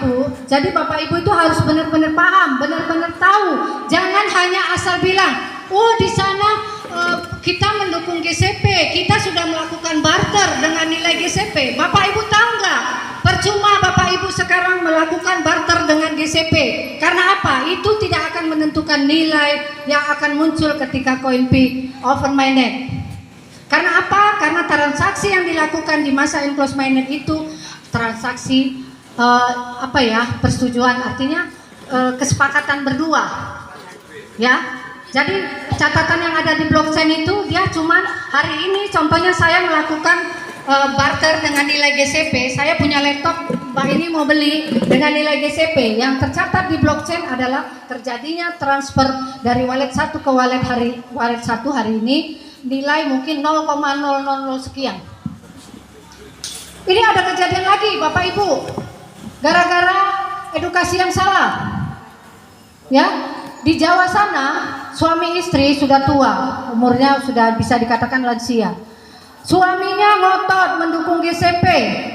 Ibu, jadi Bapak Ibu itu harus benar-benar paham, benar-benar tahu. Jangan hanya asal bilang, oh di sana kita mendukung GCP, kita sudah melakukan barter dengan nilai GCP. Bapak Ibu tahu nggak? Percuma Bapak Ibu sekarang melakukan barter dengan GCP. Karena apa? Itu tidak akan menentukan nilai yang akan muncul ketika koin P over mainnet. Karena apa? Karena transaksi yang dilakukan di masa enclosed mainnet itu transaksi persetujuan, artinya kesepakatan berdua, ya. Jadi catatan yang ada di blockchain itu dia cuman hari ini, contohnya saya melakukan barter dengan nilai GCP. Saya punya laptop, Mbak ini mau beli dengan nilai GCP. Yang tercatat di blockchain adalah terjadinya transfer dari wallet satu ke wallet satu hari ini nilai mungkin 0,000 sekian. Ini ada kejadian lagi Bapak Ibu, gara-gara edukasi yang salah, ya. Di Jawa sana suami istri sudah tua, umurnya sudah bisa dikatakan lansia. Suaminya ngotot mendukung GCP,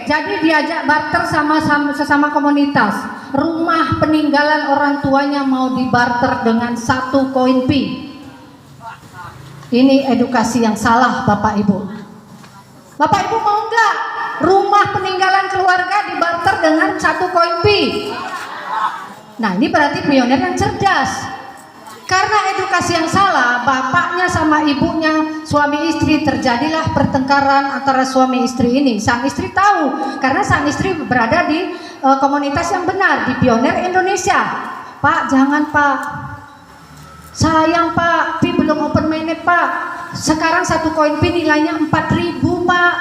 jadi diajak barter sama sesama komunitas. Rumah peninggalan orang tuanya mau dibarter dengan satu koin P. Ini edukasi yang salah Bapak Ibu. Bapak Ibu mau nggak rumah peninggalan keluarga dibarter dengan satu koin P? Nah ini berarti pionir yang cerdas. Karena edukasi yang salah, bapaknya sama ibunya, suami istri, terjadilah pertengkaran antara suami istri ini. Sang istri tahu, karena sang istri berada di komunitas yang benar, di Pionir Indonesia. Pak, jangan Pak, sayang Pak, Pi belum open mainnet Pak. Sekarang satu koin Pi nilainya 4.000 Pak.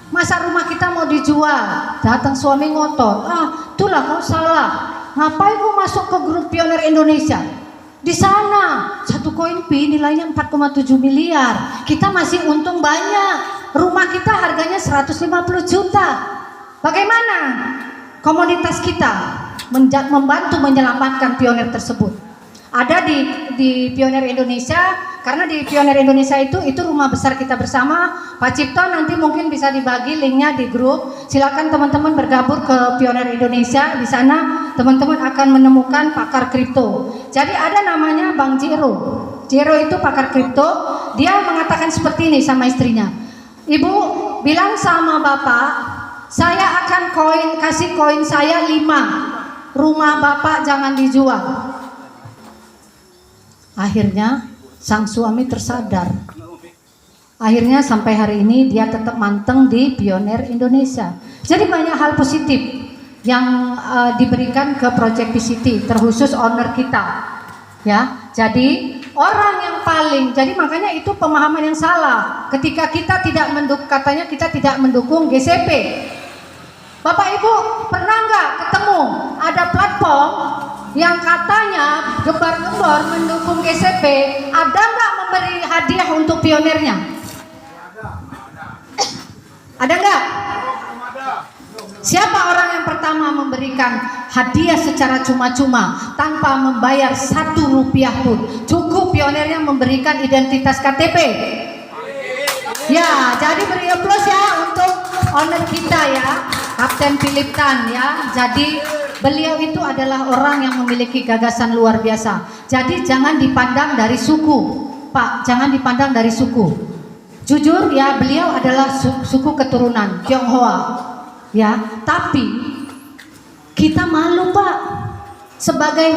Masa rumah kita mau dijual? Datang suami ngotot, itulah kau salah. Ngapain kau masuk ke grup Pionir Indonesia? Di sana satu koin P nilainya 4,7 miliar. Kita masih untung banyak. Rumah kita harganya 150 juta. Bagaimana komunitas kita membantu menyelamatkan pionir tersebut? Ada di Pionir Indonesia, karena di Pionir Indonesia itu rumah besar kita bersama. Pak Cipto nanti mungkin bisa dibagi linknya di grup. Silakan teman-teman bergabung ke Pionir Indonesia. Di sana teman-teman akan menemukan pakar kripto. Jadi ada namanya Bang Jero. Jero itu pakar kripto. Dia mengatakan seperti ini sama istrinya. Ibu bilang sama bapak, saya akan kasih koin saya 5. Rumah bapak jangan dijual. Akhirnya sang suami tersadar. Akhirnya sampai hari ini dia tetap manteng di Pionir Indonesia. Jadi banyak hal positif yang diberikan ke Project PCT, terkhusus owner kita, ya. Jadi orang yang paling, jadi makanya itu pemahaman yang salah. Ketika kita tidak katanya kita tidak mendukung GCP. Bapak Ibu pernah nggak ketemu ada platform yang katanya gembar-gembor mendukung GCP, ada nggak memberi hadiah untuk pionirnya? Ada nggak? Siapa orang yang pertama memberikan hadiah secara cuma-cuma tanpa membayar 1 rupiah pun? Cukup pionirnya memberikan identitas KTP. Ya, jadi beri aplaus ya untuk owner kita ya, Kapten Philip Tan ya. Jadi beliau itu adalah orang yang memiliki gagasan luar biasa. Jadi jangan dipandang dari suku, Pak, jangan dipandang dari suku. Jujur ya, beliau adalah suku keturunan Tionghoa, ya. Tapi kita malu Pak, sebagai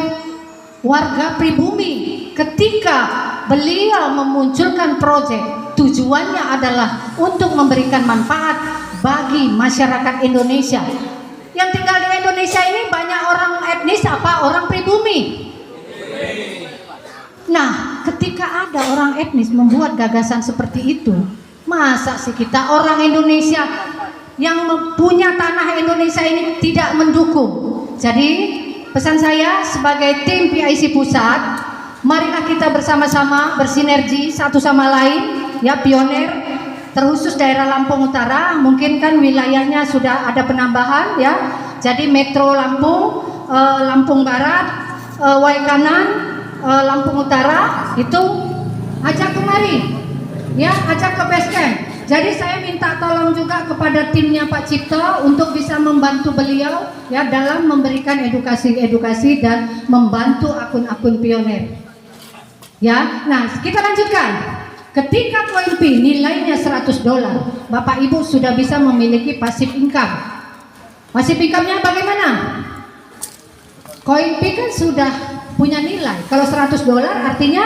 warga pribumi, ketika beliau memunculkan proyek, tujuannya adalah untuk memberikan manfaat bagi masyarakat Indonesia. Yang tinggal di Indonesia ini banyak orang etnis apa? Orang pribumi. Nah, ketika ada orang etnis membuat gagasan seperti itu, masa sih kita orang Indonesia yang punya tanah Indonesia ini tidak mendukung? Jadi pesan saya sebagai tim PIC Pusat, marilah kita bersama-sama bersinergi satu sama lain ya, pionir. Terkhusus daerah Lampung Utara, mungkin kan wilayahnya sudah ada penambahan ya. Jadi Metro Lampung, Lampung Barat, Waikanan, Lampung Utara itu ajak kemari, ya, ajak ke base camp. Jadi saya minta tolong juga kepada timnya Pak Cipto untuk bisa membantu beliau ya dalam memberikan edukasi dan membantu akun-akun pioner. Ya, nah kita lanjutkan. Ketika koin P nilainya $100, Bapak Ibu sudah bisa memiliki passive income. Passive income-nya bagaimana? Koin P kan sudah punya nilai. Kalau $100 artinya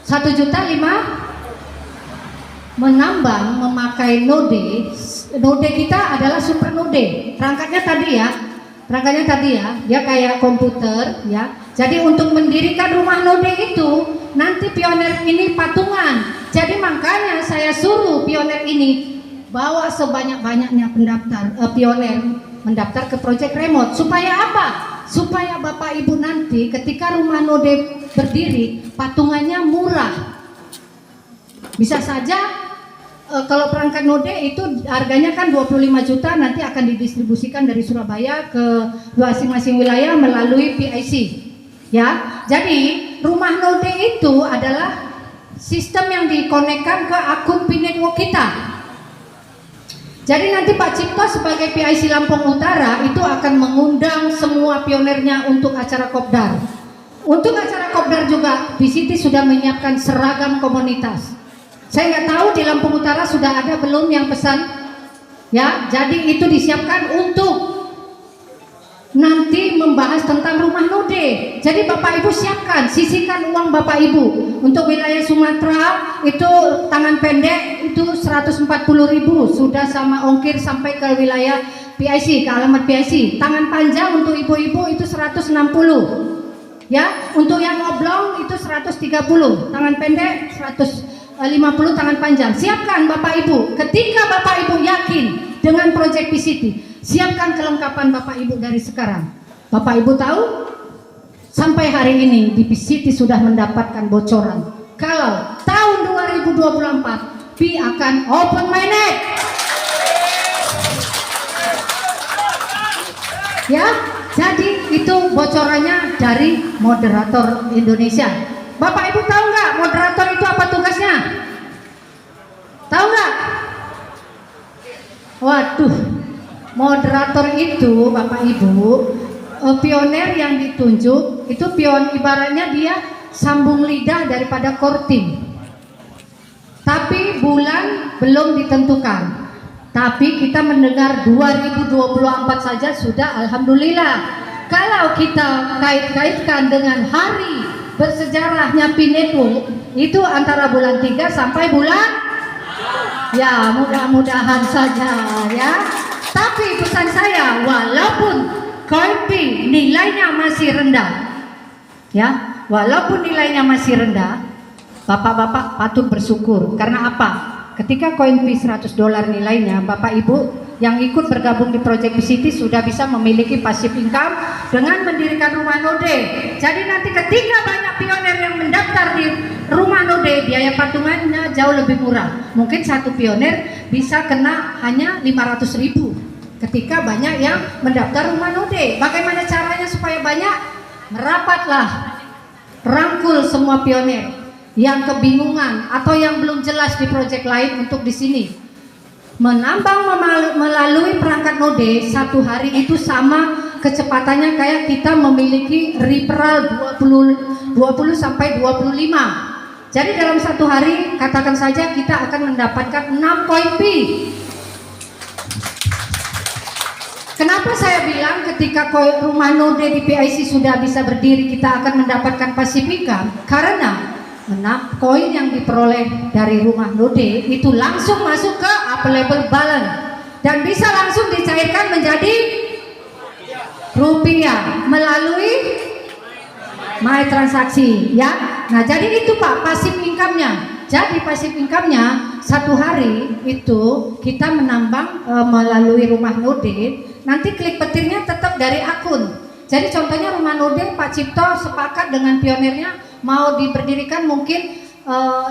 1.500.000. Menambang memakai node kita adalah super node. Perangkatnya tadi ya, dia kayak komputer ya. Jadi untuk mendirikan rumah node itu nanti pioner ini patungan. Jadi makanya saya suruh pioner ini bawa sebanyak-banyaknya pendaftar pioner mendaftar ke project remote. Supaya apa? Supaya Bapak Ibu nanti ketika rumah node berdiri patungannya murah. Bisa saja kalau perangkat node itu harganya kan 25 juta, nanti akan didistribusikan dari Surabaya ke masing-masing wilayah melalui PIC. Ya, jadi rumah node itu adalah sistem yang dikonekkan ke akun P-Network kita. Jadi nanti Pak Cipto sebagai PIC Lampung Utara itu akan mengundang semua pionernya untuk acara Kopdar. Untuk acara Kopdar juga PCT sudah menyiapkan seragam komunitas. Saya nggak tahu di Lampung Utara sudah ada belum yang pesan ya. Jadi itu disiapkan untuk nanti membahas tentang rumah node. Jadi Bapak Ibu siapkan, sisihkan uang Bapak Ibu. Untuk wilayah Sumatera itu tangan pendek itu 140.000 sudah sama ongkir sampai ke wilayah PIC, ke alamat PIC. Tangan panjang untuk ibu-ibu itu 160 ya. Untuk yang oblong itu 130, tangan pendek 150, tangan panjang. Siapkan Bapak Ibu. Ketika Bapak Ibu yakin dengan proyek PCT, siapkan kelengkapan Bapak Ibu dari sekarang. Bapak Ibu tahu sampai hari ini di PCT sudah mendapatkan bocoran kalau tahun 2024 P akan open mainnet. Ya, jadi itu bocorannya dari moderator Indonesia. Bapak Ibu tahu nggak moderator itu apa tugasnya? Tahu nggak? Waduh, moderator itu Bapak Ibu pioner yang ditunjuk itu ibaratnya dia sambung lidah daripada korting. Tapi bulan belum ditentukan. Tapi kita mendengar 2024 saja sudah alhamdulillah. Kalau kita kait-kaitkan dengan hari bersejarahnya P-Network itu antara bulan 3 sampai bulan ya, mudah-mudahan saja ya. Tapi pesan saya, walaupun koin P nilainya masih rendah ya, walaupun nilainya masih rendah, Bapak-bapak patut bersyukur. Karena apa? Ketika koin P $100 nilainya, Bapak Ibu yang ikut bergabung di Project PCT sudah bisa memiliki passive income dengan mendirikan rumah node. Jadi nanti ketika banyak pioner yang mendaftar di rumah node, biaya patungannya jauh lebih murah. Mungkin satu pioner bisa kena hanya 500.000 ketika banyak yang mendaftar rumah node. Bagaimana caranya supaya banyak? Merapatlah, rangkul semua pioner yang kebingungan atau yang belum jelas di proyek lain untuk di sini. Menambang melalui perangkat node satu hari itu sama kecepatannya kayak kita memiliki referral 20 sampai 25. Jadi dalam satu hari katakan saja kita akan mendapatkan 6 koin P. Kenapa saya bilang ketika rumah node di PIC sudah bisa berdiri kita akan mendapatkan passive income? Karena koin yang diperoleh dari rumah node itu langsung masuk ke available balance dan bisa langsung dicairkan menjadi rupiah melalui my transaksi ya. Nah jadi itu Pak passive income-nya. Jadi passive income-nya satu hari itu kita menambang melalui rumah node, nanti klik petirnya tetap dari akun. Jadi contohnya rumah node Pak Cipto sepakat dengan pionernya mau diberdirikan mungkin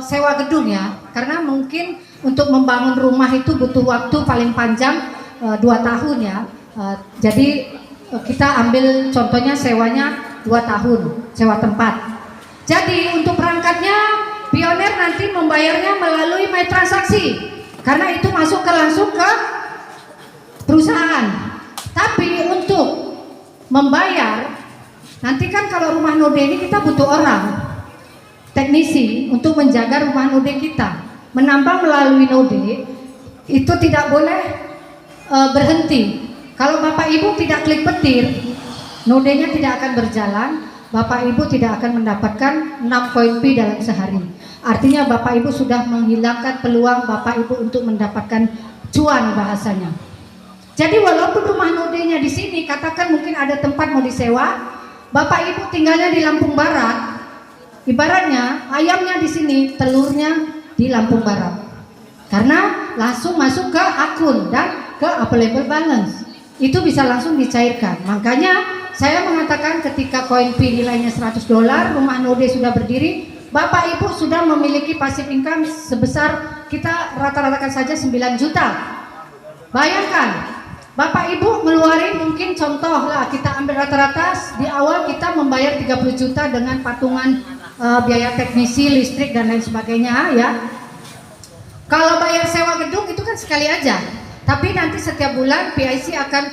sewa gedung ya, karena mungkin untuk membangun rumah itu butuh waktu paling panjang 2 tahun ya. Jadi kita ambil contohnya sewanya 2 tahun, sewa tempat. Jadi untuk perangkatnya pioner nanti membayarnya melalui my transaksi. karena itu masuk langsung ke perusahaan. Tapi untuk membayar, nanti kan kalau rumah node ini kita butuh orang teknisi untuk menjaga rumah node kita. Menambang melalui node itu tidak boleh berhenti. Kalau Bapak Ibu tidak klik petir, nodenya tidak akan berjalan. Bapak Ibu tidak akan mendapatkan 6 koin Pi dalam sehari. Artinya Bapak Ibu sudah menghilangkan peluang Bapak Ibu untuk mendapatkan cuan bahasanya. Jadi walaupun rumah nodenya di sini, katakan mungkin ada tempat mau disewa, Bapak Ibu tinggalnya di Lampung Barat, ibaratnya ayamnya di sini, telurnya di Lampung Barat, karena langsung masuk ke akun dan ke available balance, itu bisa langsung dicairkan. Makanya saya mengatakan ketika koin Pi nilainya $100, rumah node sudah berdiri, Bapak Ibu sudah memiliki passive income sebesar, kita rata-ratakan saja 9 juta. Bayangkan Bapak Ibu ngeluarin, mungkin contoh lah, kita ambil rata-rata di awal kita membayar 30 juta dengan patungan biaya teknisi, listrik dan lain sebagainya ya. Kalau bayar sewa gedung itu kan sekali aja, tapi nanti setiap bulan PIC akan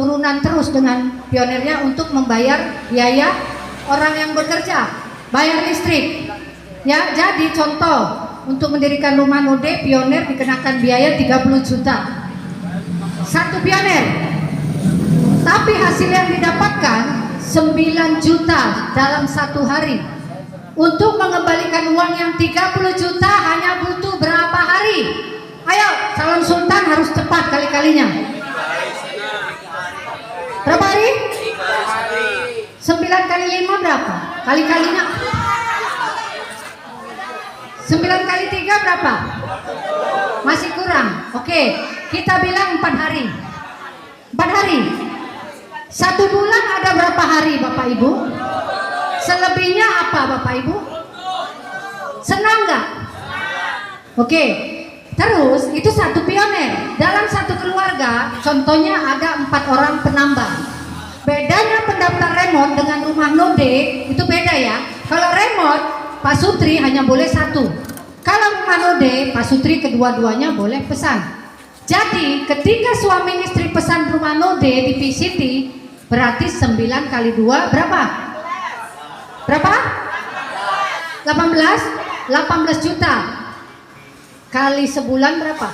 urunan terus dengan pionernya untuk membayar biaya orang yang bekerja, bayar listrik ya. Jadi contoh, untuk mendirikan rumah node pioner dikenakan biaya 30 juta satu pioner, tapi hasil yang didapatkan 9 juta dalam satu hari. Untuk mengembalikan uang yang 30 juta hanya butuh berapa hari? Ayo, calon sultan harus cepat kali-kalinya. Berapa hari? 9 kali 5 berapa? Kali-kalinya 9 kali 3 berapa? Masih kurang. Oke, kita bilang 4 hari. 4 hari. 1 bulan ada berapa hari Bapak Ibu? Selebihnya apa Bapak Ibu? Senang nggak? Oke. Terus itu satu pioner. Dalam satu keluarga, contohnya ada 4 orang penambang. Bedanya pendaftar remote dengan rumah node itu beda ya. Kalau remote Pak Sutri hanya boleh 1. Kalau rumah node Pak Sutri kedua-duanya boleh pesan. Jadi ketika suami istri pesan rumah node di PCT, berarti 9 kali 2 berapa? Berapa? 18 juta. Kali sebulan berapa?